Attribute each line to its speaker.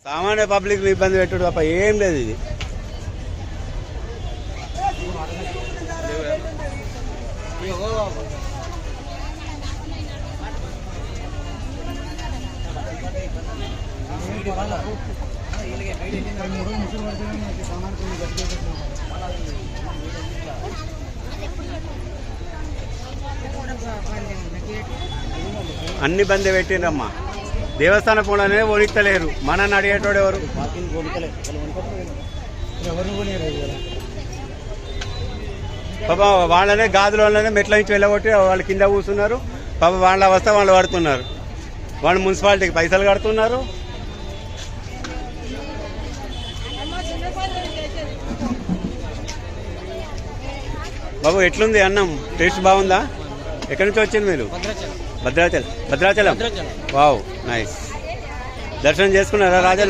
Speaker 1: సామాన్య పబ్లిక్ ఇబ్బంది పెట్టుడు తప్ప ఏం లేదు ఇది. అన్ని బంద్ పెట్టిండ్రమ్మా. దేవస్థాన పూలనే ఓడిస్తలేరు. మనని అడిగేటోడు ఎవరు? పాప వాళ్ళనే గాజుల వాళ్ళనే మెట్ల నుంచి వెళ్ళగొట్టి వాళ్ళు కింద కూర్చున్నారు. పాప వాళ్ళ అవస్థ వాళ్ళు పడుతున్నారు. వాళ్ళు మున్సిపాలిటీకి పైసలు కడుతున్నారు. బాబు ఎట్లుంది అన్నం? టేస్ట్ బాగుందా? ఎక్కడి నుంచి వచ్చింది మీరు? భద్రాచలం. Wow, nice. దర్శనం చేసుకున్నారా రాజా?